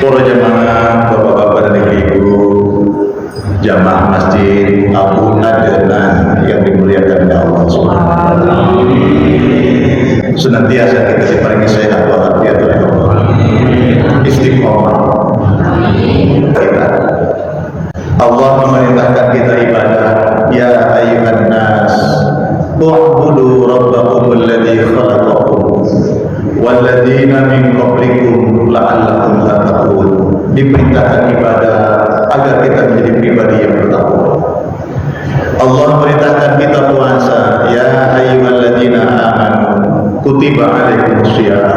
Para jamaah, bapak-bapak dan ibu-ibu, jamaah Masjid Abu Adnan yang dimuliakan oleh Allah Subhanahu wa taala. Senantiasa kita diparingi sehat walafiat oleh Allah. Istiqomah. Kita. Allah memerintahkan kita ibadah. Ya ayyuhan nas, u'budu rabbakum alladzi khalaqakum walladzina min qablikum la'allakum tattaqun. Diperintahkan ibadah agar kita menjadi pribadi yang bertakwa. Allah memerintahkan kita puasa. Ya ayyuhalladzina amanu kutiba alaikumusiyam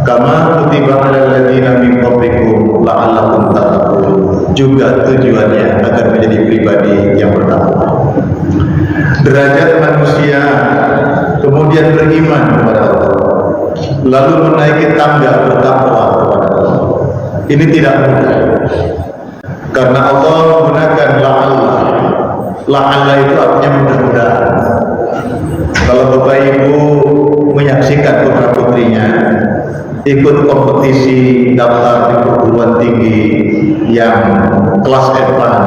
kama kutiba alal ladzina min qablikum la'allakum tattaqun. Juga tujuannya agar menjadi pribadi yang bertakwa. Derajat manusia kemudian beriman kepada Allah, lalu menaiki tangga bertakwa kepada Allah. Ini tidak mudah, karena Allah menggunakan la'alla. La'alla itu artinya mudah-mudahan. Kalau Bapak Ibu menyaksikan putra putrinya ikut kompetisi daftar di perguruan tinggi yang kelas F-an,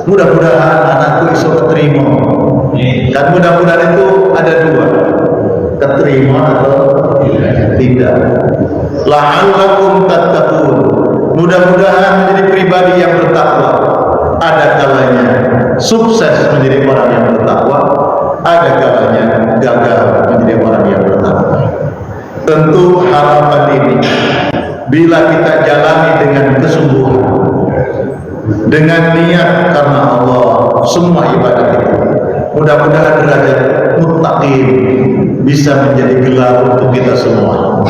mudah-mudahan anakku iso keterima. Dan mudah-mudahan itu ada dua, keterima atau tidak. La'allakum tattaqun, mudah-mudahan menjadi pribadi yang bertakwa. Ada kalanya sukses menjadi orang yang bertakwa, ada kalanya gagal menjadi orang yang bertakwa. Tentu harapan ini bila kita jalani dengan kesungguhan, dengan niat karena Allah, semua ibadah itu, mudah-mudahan derajat muttaqin bisa menjadi gelar untuk kita semua.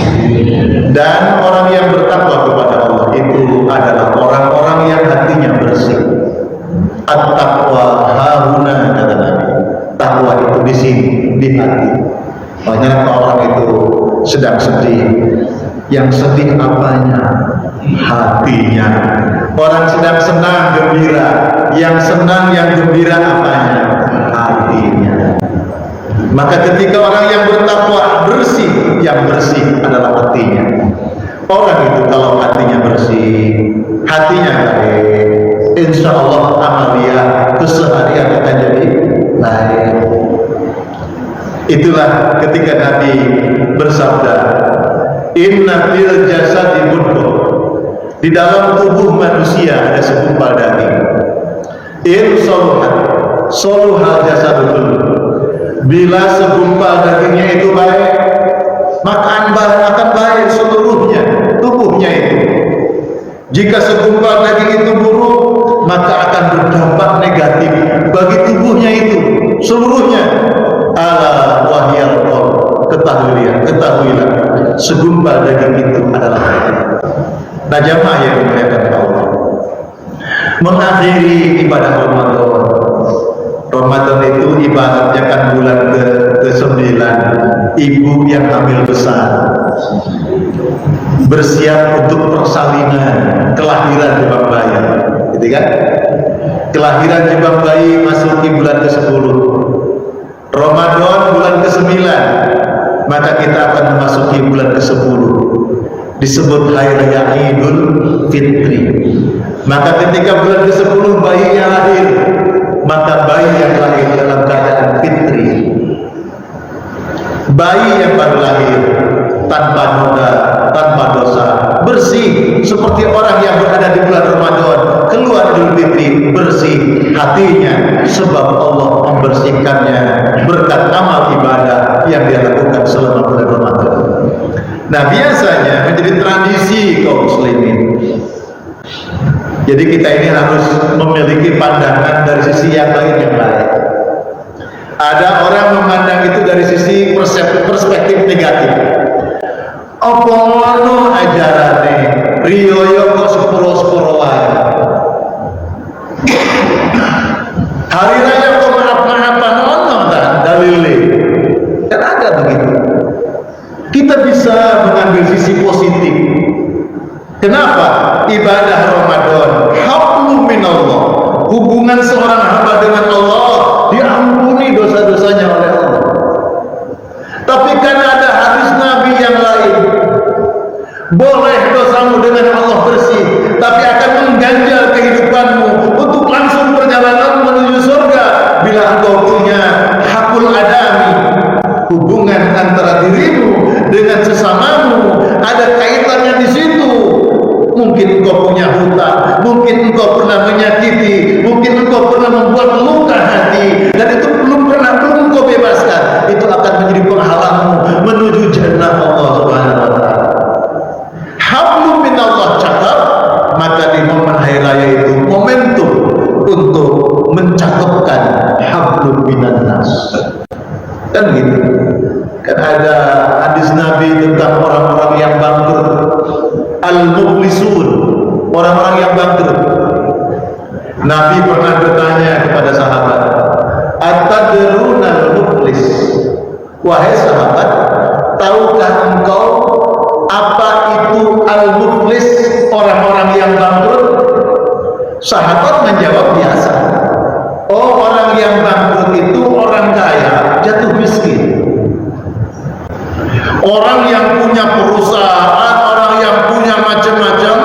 Dan orang yang bertakwa kepada Allah itu adalah orang-orang yang hatinya bersih. At-taqwa hahuna, kata Nabi. Takwa itu di sini, di hati. Makanya kalau orang itu sedang sedih, yang sedih apanya? Hatinya. Orang sedang senang, gembira, yang senang, yang gembira apanya? Hatinya. Maka ketika orang yang bertakwa bersih, yang bersih adalah hatinya. Orang itu kalau hatinya bersih, hatinya baik, insya Allah amalia keseharian akan jadi baik. Itulah ketika Nabi bersabda, Inna fil jasadi mudghah, di dalam tubuh manusia ada segumpal daging. In soluhat, soluhal jasadul. Bila segumpal dagingnya itu baik, maka akan baik seluruhnya tubuhnya itu. Jika segumpal daging itu buruk, maka akan berdampak negatif bagi tubuhnya itu seluruhnya. Ala wahyal qalb, ketahuilah segumpal daging itu adalah hati. Nah, jamaah yang dimuliakan Allah, mengakhiri ibadah Ramadan. Ramadan itu ibaratnya kan bulan ke-9, ibu yang hamil besar bersiap untuk persalinan kelahiran jebak bayi, gitu kan? Kelahiran jebak bayi masuki bulan ke-10, Ramadan bulan ke-9, maka kita akan memasuki bulan ke-10, disebut Hari Raya Idul Fitri. Maka ketika bulan ke-10 bayinya lahir, maka bayi yang lahir dalam keadaan fitri, bayi yang baru lahir tanpa noda, tanpa dosa, bersih seperti orang yang berada di bulan Ramadan, keluar Idul Fitri bersih hatinya, sebab Allah membersihkannya berkat amal ibadah yang dia lakukan selama bulan Ramadan. Nah, biasanya menjadi tradisi kaum muslimin. Jadi kita ini harus memiliki pandangan dari sisi yang lain yang baik. Ada orang memandang itu dari sisi perspektif negatif. Apa ngono ajarane riyo kok sepuro-sepuro wae. Hari raya kok maaf-maafan ono ta dalile. Kan ada begitu. Kita bisa mengambil sisi positif. Kenapa? Ibadah Ramadan hablum minallah, hubungan seorang hamba dengan Allah, diampuni dosa-dosanya oleh Allah. Tapi karena ada hadis Nabi yang lain, boleh dosamu dengan Allah bersih hubungan antara dirimu dengan sesamamu ada kaitannya di situ. Mungkin engkau punya hutang, mungkin engkau pernah menyakiti, mungkin engkau pernah membuat luka hati, dan itu belum engkau bebaskan. Itu akan menjadi penghalangmu menuju jannah Allah Subhanahu wa taala. Hablum minallah cakap, maka di momen hari raya itu momentum untuk mencakapkan hablum minannas. Kan gitu. Kan ada hadis Nabi tentang orang-orang yang bangkrut, al-muflisun, orang-orang yang bangkrut. Nabi pernah bertanya kepada sahabat, atadrunal muflis? Wahai sahabat, tahukah engkau apa itu al-muflis, orang-orang yang bangkrut? Sahabat menjawab biasa, oh, orang yang bangkrut itu orang kaya jatuh miskin. Orang yang punya perusahaan, orang yang punya macam-macam,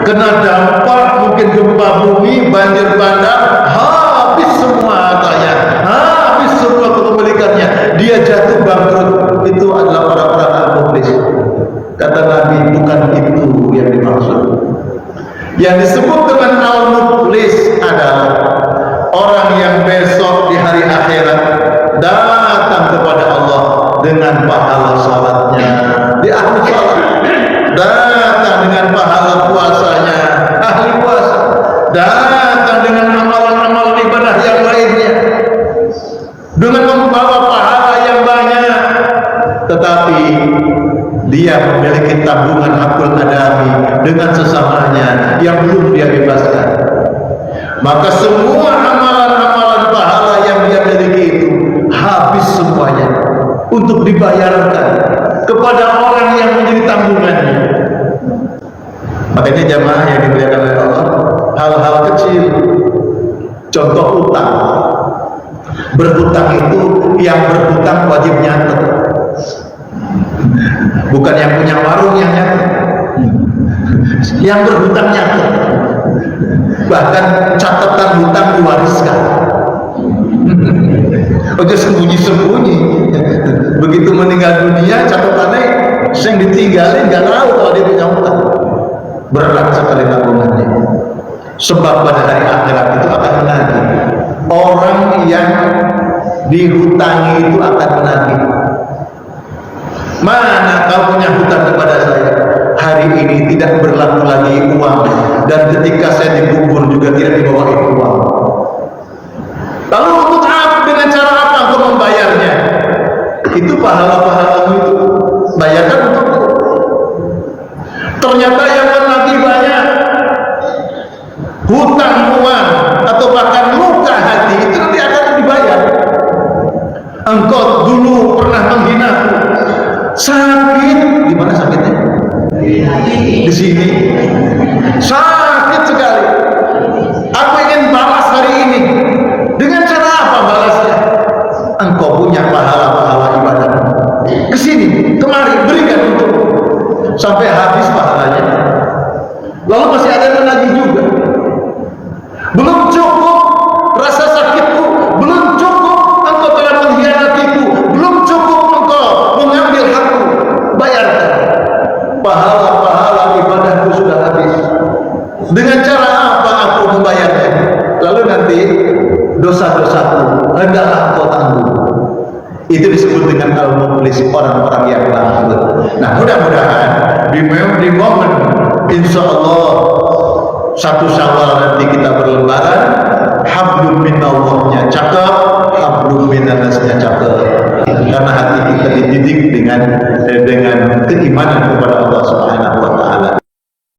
kena dampak mungkin gempa bumi, banjir bandang, habis semua hartanya, habis semua kepemilikannya, dia jatuh bangkrut. Itu adalah orang-orang al-muflis. Kata Nabi, bukan itu yang dimaksud. Yang disebut dengan al-muflis adalah orang yang besok di hari akhirat datang kepada Allah dengan pahala salatnya, di ahli salat, datang dengan pahala puasanya, ahli puasa, datang dengan amalan-amalan ibadah yang lainnya, dengan membawa pahala yang banyak, tetapi dia memiliki tabungan hakul adami dengan sesamanya yang belum dia bebaskan. Maka semua amalan-amalan pahala yang dia miliki itu habis semuanya untuk dibayarkan kepada orang yang menjadi tanggungannya. Makanya jamaah yang dimuliakan oleh Allah, hal-hal kecil, contoh utang. Berhutang itu, yang berhutang wajib nyatet, bukan yang punya warung yang nyatet. Yang berhutang nyatet, bahkan catatan hutang diwariskan. Ojo sembunyi-sembunyi. Begitu meninggal dunia, catatannya yang ditinggalin nggak tahu kalau dia punya hutang. Berat sekali tanggungannya. Sebab pada hari akhirat itu akan menagih. Orang yang dihutangi itu akan menagih. Mana kau punya hutang kepada saya? Hari ini tidak berlaku lagi uang, dan ketika saya dikubur juga tidak dibawa uang. Lalu untuk apa? Dengan cara apa untuk membayarnya? Itu pahala-pahalamu itu bayarkan untukku. Ternyata yang menagih banyak, hutang uang atau bahkan luka hati itu nanti akan dibayar. Engkau dulu pernah menghinaku, sakit. Di mana sakitnya? Di sini. Sakit sekali. Aku ingin balas hari ini. Dengan cara apa balasnya? Engkau punya pahala-pahala ibadah. Kesini, kemari, berikan untuk sampai habis pahalanya. Lalu masih ada yang lagi juga. Belum cukup rasa sakitku, belum cukup engkau telah mengkhianatiku, belum cukup engkau mengambil hakku. Bayarkan. Pahala-pahala ibadahku sudah habis. Dengan cara apa aku membayarnya? Lalu nanti dosa-dosaku hendaklah kau tanggung. Itu disebut dengan al-muflis, orang-orang yang bangkrut. Nah, mudah-mudahan di momen insya Allah 1 Syawal nanti kita berlebaran, hablum minallahnya cakep, hablum minannasnya cakep. Karena hati kita dididik dengan keimanan kepada Allah Subhanahu wa taala.